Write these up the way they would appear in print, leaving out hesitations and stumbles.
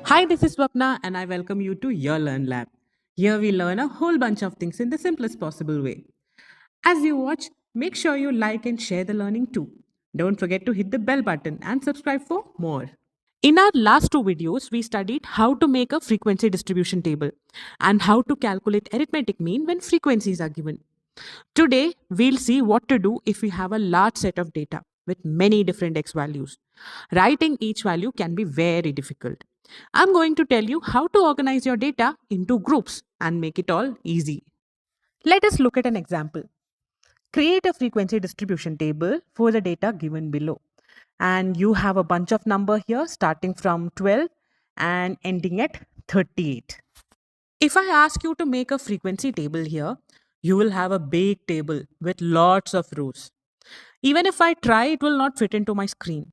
Hi, this is Swapna, and I welcome you to Your Learn Lab. Here we learn a whole bunch of things in the simplest possible way. As you watch, make sure you like and share the learning too. Don't forget to hit the bell button and subscribe for more. In our last two videos, we studied how to make a frequency distribution table and how to calculate arithmetic mean when frequencies are given. Today, we'll see what to do if we have a large set of data with many different x values. Writing each value can be very difficult. I'm going to tell you how to organize your data into groups and make it all easy. Let us look at an example. Create a frequency distribution table for the data given below. And you have a bunch of number here starting from 12 and ending at 38. If I ask you to make a frequency table here, you will have a big table with lots of rows. Even if I try, it will not fit into my screen.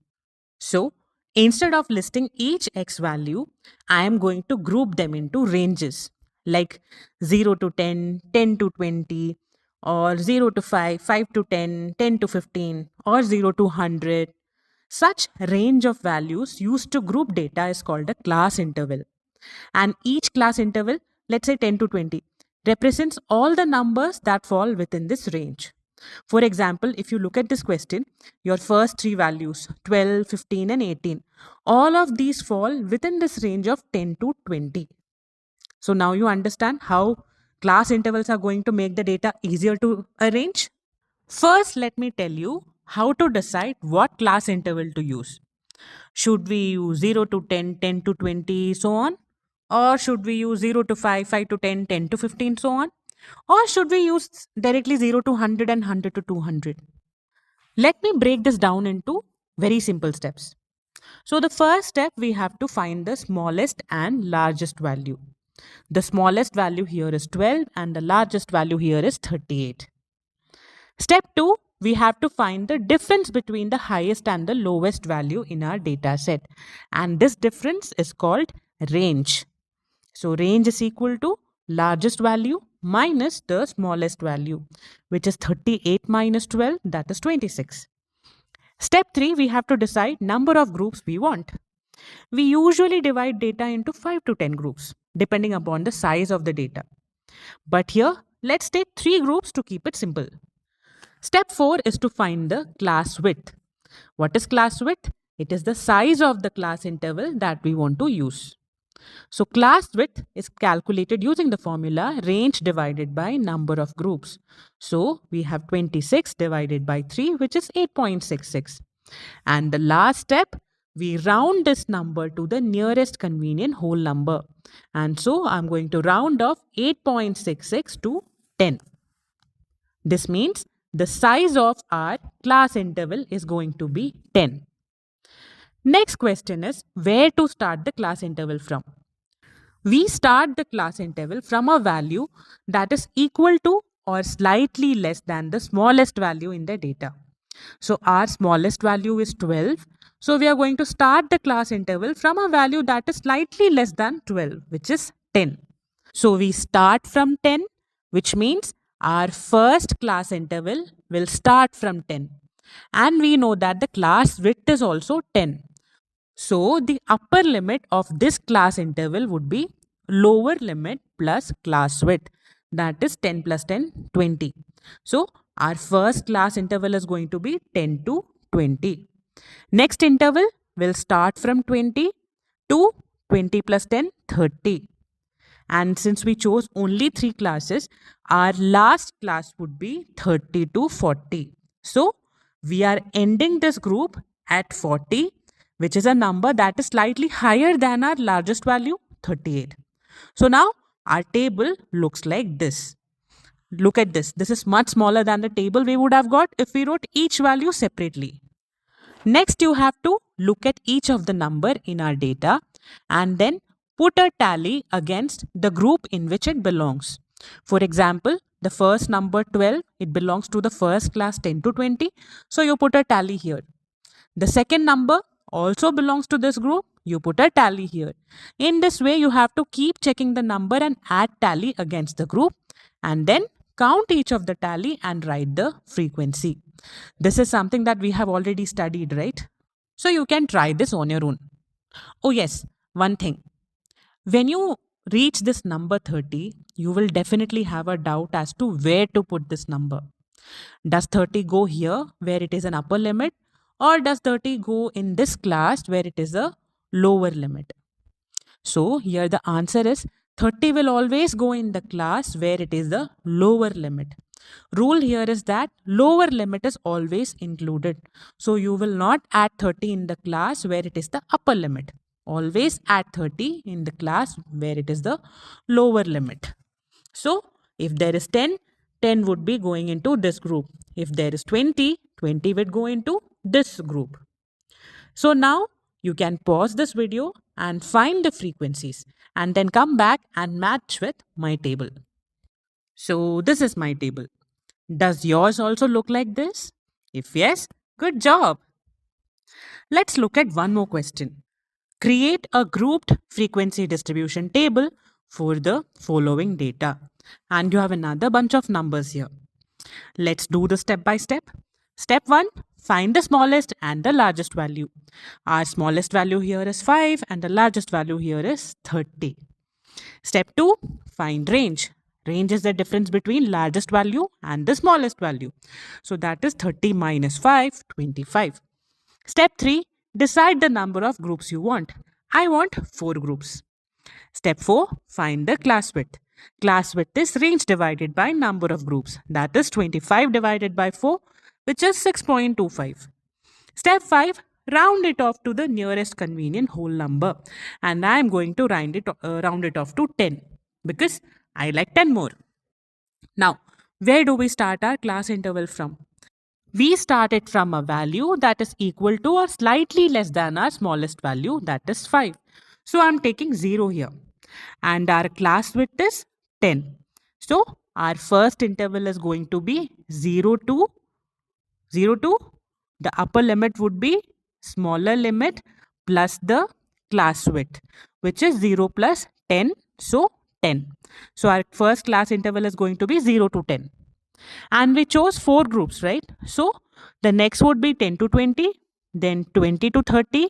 So, instead of listing each x value, I am going to group them into ranges like 0 to 10, 10 to 20, or 0 to 5, 5 to 10, 10 to 15, or 0 to 100. Such range of values used to group data is called a class interval. And each class interval, let's say 10 to 20, represents all the numbers that fall within this range. For example, if you look at this question, your first three values 12, 15, and 18, all of these fall within this range of 10 to 20. So now you understand how class intervals are going to make the data easier to arrange. First, let me tell you how to decide what class interval to use. Should we use 0 to 10, 10 to 20, so on? Or should we use 0 to 5, 5 to 10, 10 to 15, so on? Or should we use directly 0 to 100 and 100 to 200? Let me break this down into very simple steps. So the first step, we have to find the smallest and largest value. The smallest value here is 12 and the largest value here is 38. Step 2, we have to find the difference between the highest and the lowest value in our data set. And this difference is called range. So range is equal to largest value minus the smallest value, which is 38 minus 12, that is 26. Step 3, we have to decide number of groups we want. We usually divide data into 5 to 10 groups, depending upon the size of the data. But here, let's take 3 groups to keep it simple. Step 4 is to find the class width. What is class width? It is the size of the class interval that we want to use. So class width is calculated using the formula range divided by number of groups. So we have 26 divided by 3, which is 8.66. And the last step, we round this number to the nearest convenient whole number. And so I'm going to round off 8.66 to 10. This means the size of our class interval is going to be 10. Next question is where to start the class interval from. We start the class interval from a value that is equal to or slightly less than the smallest value in the data. So our smallest value is 12. So we are going to start the class interval from a value that is slightly less than 12, which is 10. So we start from 10, which means our first class interval will start from 10. And we know that the class width is also 10. So the upper limit of this class interval would be lower limit plus class width. That is 10 plus 10, 20. So our first class interval is going to be 10 to 20. Next interval will start from 20 to 20 plus 10, 30. And since we chose only 3 classes, our last class would be 30 to 40. So we are ending this group at 40, which is a number that is slightly higher than our largest value, 38. So now our table looks like this. Look at this. This is much smaller than the table we would have got if we wrote each value separately. Next, you have to look at each of the number in our data and then put a tally against the group in which it belongs. For example, the first number 12, it belongs to the first class 10 to 20. So you put a tally here. The second number also belongs to this group. You put a tally here. In this way, you have to keep checking the number and add tally against the group and then count each of the tally and write the frequency. This is something that we have already studied, right? So you can try this on your own. Oh, yes, one thing. When you reach this number 30, you will definitely have a doubt as to where to put this number. Does 30 go here where it is an upper limit, or does 30 go in this class where it is a lower limit? So here the answer is 30 will always go in the class where it is the lower limit. Rule here is that lower limit is always included. So you will not add 30 in the class where it is the upper limit. Always add 30 in the class where it is the lower limit. So if there is 10, 10 would be going into this group. If there is 20, 20 would go into this group. So now you can pause this video and find the frequencies and then come back and match with my table. So this is my table. Does yours also look like this? If yes, good job. Let's look at one more question. Create a grouped frequency distribution table for the following data. And you have another bunch of numbers here. Let's do the step by step. Step 1, find the smallest and the largest value. Our smallest value here is 5 and the largest value here is 30. Step 2, find range. Range is the difference between largest value and the smallest value. So that is 30 minus 5, 25. Step 3, decide the number of groups you want. I want 4 groups. Step 4, find the class width. Class width is range divided by number of groups. That is 25 divided by 4, which is 6.25. Step 5, round it off to the nearest convenient whole number. And I am going to round it off to 10 because I like 10 more. Now, where do we start our class interval from? We start it from a value that is equal to or slightly less than our smallest value, that is 5. So I'm taking 0 here. And our class width is 10. So our first interval is going to be 0 to the upper limit would be smaller limit plus the class width, which is 0 plus 10. So 10. So our first class interval is going to be 0 to 10. And we chose 4 groups, right? So the next would be 10 to 20, then 20 to 30,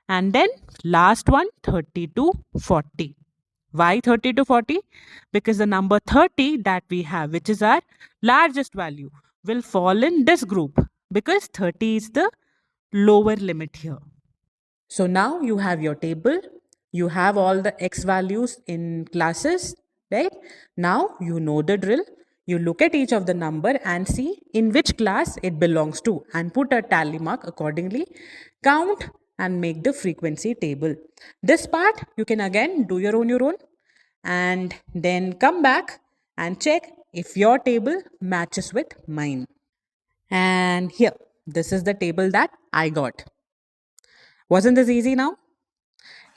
and then last one 30 to 40. Why 30 to 40? Because the number 30 that we have, which is our largest value, will fall in this group because 30 is the lower limit here. So now you have your table, you have all the x values in classes, right? Now you know the drill. You look at each of the number and see in which class it belongs to and put a tally mark accordingly. Count and make the frequency table. This part you can again do your own and then come back and check if your table matches with mine. And here, this is the table that I got. Wasn't this easy now?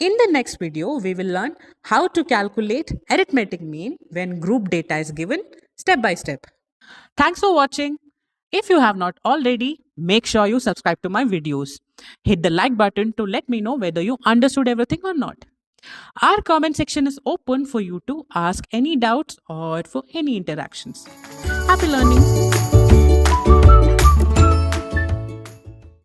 In the next video, we will learn how to calculate arithmetic mean when group data is given step by step. Thanks for watching. If you have not already, make sure you subscribe to my videos. Hit the like button to let me know whether you understood everything or not. Our comment section is open for you to ask any doubts or for any interactions. Happy learning!